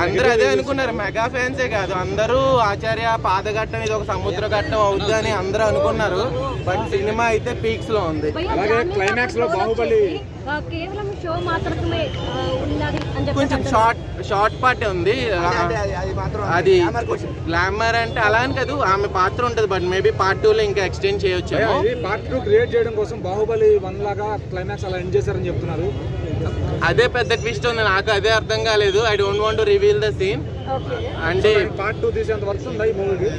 అందరూ అదే అనుకున్నారు. మెగా ఫ్యాన్సే కాదు, అందరూ ఆచార్య పాదఘట్టం ఇది ఒక సముద్ర ఘట్టం అవుద్ది అని అందరూ అనుకున్నారు. బట్ సినిమా అయితే పీక్స్ లో ఉంది. అలాగే క్లైమాక్స్ లో బాహుబలి కేవలం షో మాత్రమే ఉన్నది అని చెప్పి కొంచెం షార్ట్ పార్ట్ ఉంది. అది గ్లామర్ అంటే అలా అని కాదు, ఆమె పాత్ర ఉంటుంది. బట్ మేబీ పార్ట్ 2 లో ఇంకా ఎక్స్టెండ్ చేయొచ్చు. పార్ట్ 2 క్రియేట్ చేయడం కోసం బాహుబలి 1 లాగా క్లైమాక్స్ అలా ఎండ్ చేశారని చెప్తున్నారు. అదే పెద్ద ట్విస్ట్ ఉంది, నాకు అదే అర్థం కాలేదు. I don't want to reveal the scene. అంటే పార్ట్ 2 తీసేంత వరకు ఉంది మూవీకి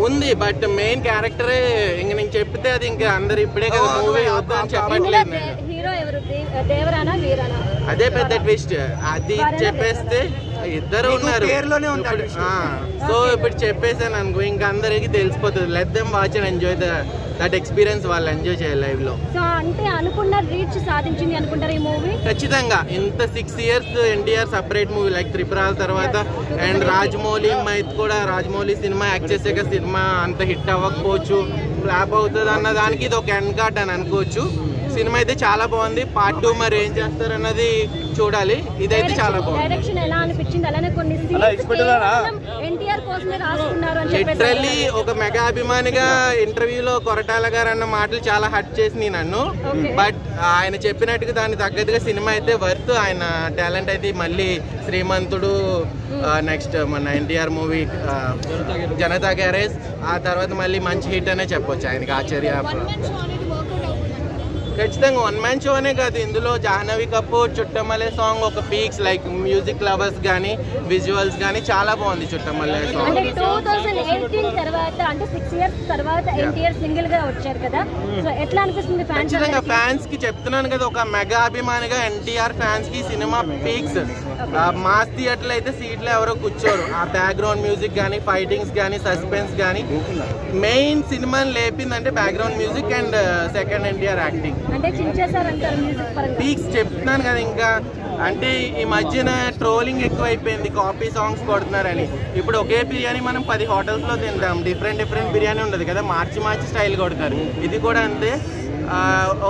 ఉంది. బట్ మెయిన్ క్యారెక్టరే ఇంక నేను చెప్తే అది ఇంకా అందరు ఇప్పుడే కదా మూవీ వద్దు అని చెప్పట్లేదు. హీరో ఎవరు? దేవరానా వీరానా? అదే పెద్ద ట్విస్ట్. అది చెప్పేస్తే ఇద్దరు ఉన్నారు. సో ఇప్పుడు చెప్పేసాను అనుకో ఇంకా అందరికి తెలిసిపోతుంది. Let them watch and enjoy that experience. వాళ్ళు ఎంజాయ్ చేయాలి లైవ్ లో. సో అంటే అనుకున్న రీచ్ సాధించింది అనుకుంటారు ఈ మూవీ ఖచ్చితంగా. ఇంత 6 years NTR separate movie like త్రిపురాల తర్వాత అండ్ రాజమౌళి మైత్ కూడా రాజమౌళి సినిమా యాక్ట్ చేసాక సినిమా అంత హిట్ అవ్వకపోవచ్చు, ఫ్లాప్ అవుతుంది అన్న దానికి ఇది ఒక ఎండ్ కార్డ్ అని అనుకోవచ్చు. సినిమా అయితే చాలా బాగుంది. పార్ట్ 2 మరి ఏం చేస్తారు అన్నది చూడాలి. ఇదైతే చాలా బాగుంది. డైరెక్షన్ ఎలా అనిపించింది? అలానే కొన్ని ఎన్టీఆర్ కోసమే రాసుకున్నారు అని చెప్పేసి లిటరల్లీ ఒక మెగా అభిమానిగా ఇంటర్వ్యూలో కొరటాల గారు అన్న మాటలు చాలా హర్ట్ చేసినాయి నన్ను. బట్ ఆయన చెప్పినట్టుగా దానికి తగ్గట్టుగా సినిమా అయితే వర్త్. ఆయన టాలెంట్ అయితే మళ్ళీ శ్రీమంతుడు, నెక్స్ట్ మన ఎన్టీఆర్ మూవీ జనతా గ్యారేజ్, ఆ తర్వాత మళ్ళీ మంచి హిట్ అనే చెప్పొచ్చు ఆయనకి. ఆచార్య ఖచ్చితంగా వన్ మ్యాన్ షో అనే కాదు, ఇందులో జాహ్నవి కపూర్ చుట్టమల్లె సాంగ్ ఒక పీక్స్. లైక్ మ్యూజిక్ లవర్స్ కానీ విజువల్స్ కానీ చాలా బాగుంది చుట్టమల్లె సాంగ్. 2018 తర్వాత అంటే 6 years తర్వాత ఎన్టీఆర్ సింగిల్ గా వచ్చారు కదా, సో ఎట్లా అనిపిస్తుంది ఫ్యాన్స్? ఖచ్చితంగా ఫ్యాన్స్ కి చెప్తున్నాను కదా, ఒక మెగా అభిమానిగా ఎన్టీఆర్ ఫ్యాన్స్ కి సినిమా పీక్స్. మాస్ థియేటర్లో అయితే సీట్లు ఎవరో కూర్చోరు. ఆ బ్యాక్గ్రౌండ్ మ్యూజిక్ కానీ ఫైటింగ్స్ కానీ సస్పెన్స్ కానీ మెయిన్ సినిమాని లేపిందంటే background music and second NTR acting peaks. చెప్తున్నాను కదా. ఇంకా అంటే ఈ మధ్యన ట్రోలింగ్ ఎక్కువైపోయింది, కాపీ సాంగ్స్ కొడుతున్నారని. ఇప్పుడు ఒకే బిర్యానీ మనం 10 hotels లో తింటాం, డిఫరెంట్ బిర్యానీ ఉండదు కదా, మార్చి స్టైల్ కొడతారు. ఇది కూడా అంతే.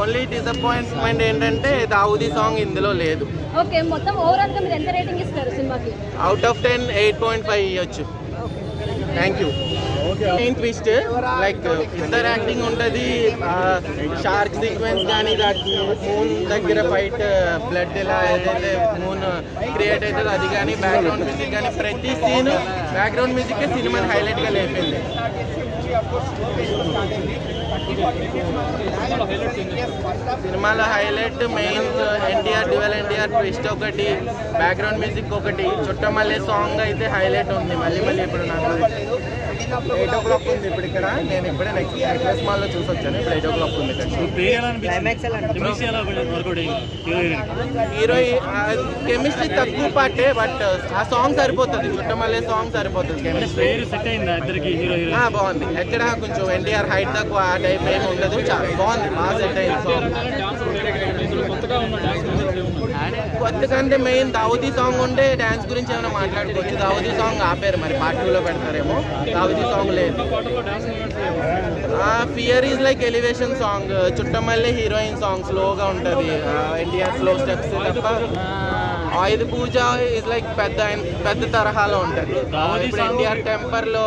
ఓన్లీ డిసప్పాయింట్మెంట్ ఏంటంటే దావుదీ సాంగ్ ఇందులో లేదు. ఓకే, మొత్తం ఓవరాల్ గా మీరు ఎంత రేటింగ్ ఇస్తారు సినిమాకి? అవుట్ ఆఫ్ 10 8.5 ఇవ్వచ్చు. Thank you. Main twist like ఇద్దరు యాక్టింగ్ ఉంటుంది. షార్క్ సీక్వెన్స్ కానీ మూన్ దగ్గర ఫైట్ బ్లడ్ ఇలా ఏదైతే మూన్ క్రియేట్ అవుతుంది అది కానీ బ్యాక్గ్రౌండ్ మ్యూజిక్ కానీ ప్రతి సీన్ బ్యాక్గ్రౌండ్ మ్యూజిక్ సినిమాని హైలైట్గా లేపింది. సినిమాలో highlight main dual NTR twist ఒకటి, బ్యాక్గ్రౌండ్ మ్యూజిక్ ఒకటి, చుట్టమల్లె సాంగ్ అయితే హైలైట్ ఉంది. మళ్ళీ ఇప్పుడు నాకు 8 o'clock ఉంది. ఇప్పుడు ఇక్కడ నేను ఇప్పుడే నెక్స్ట్ మాల్లో చూసి వచ్చాను. ఇప్పుడు 8 o'clock ఉంది. హీరో కెమిస్ట్రీ తక్కువ పాటే, బట్ ఆ సాంగ్ సరిపోతుంది. చుట్టమల్లె సాంగ్ సరిపోతుంది. కెమిస్ట్రీ బాగుంది. ఎక్కడ కొంచెం ఎన్టీఆర్ హైట్ తక్కువ ఆ టైప్ ఏమి ఉండదు, చాలా బాగుంది. బాగా సెట్ అయింది సాంగ్. కొత్తకంటే మెయిన్ దావుదీ సాంగ్ ఉంటే డ్యాన్స్ గురించి ఏమైనా మాట్లాడుకోవచ్చు. దావుదీ సాంగ్ ఆపారు, మరి పార్ట్ 2 లో పెడతారేమో. దావుదీ సాంగ్ లేదు. Fear is like elevation song. Chuttamalle heroine song స్లోగా ఉంటుంది, ఎన్టీఆర్ స్లో స్టెప్స్ తప్ప. ఆయుధ పూజ ఈజ్ లైక్ పెద్ద తరహాలో ఉంటుంది. ఇప్పుడు ఎన్టీఆర్ టెంపర్లో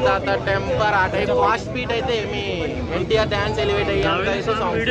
తాత టెంపర్ ఆ టైప్ ఫాస్ట్ బీట్ అయితే ఏమి ఎన్టీఆర్ డాన్స్ ఎలివేట్ అయ్యేంత అయితే సాంగ్స్.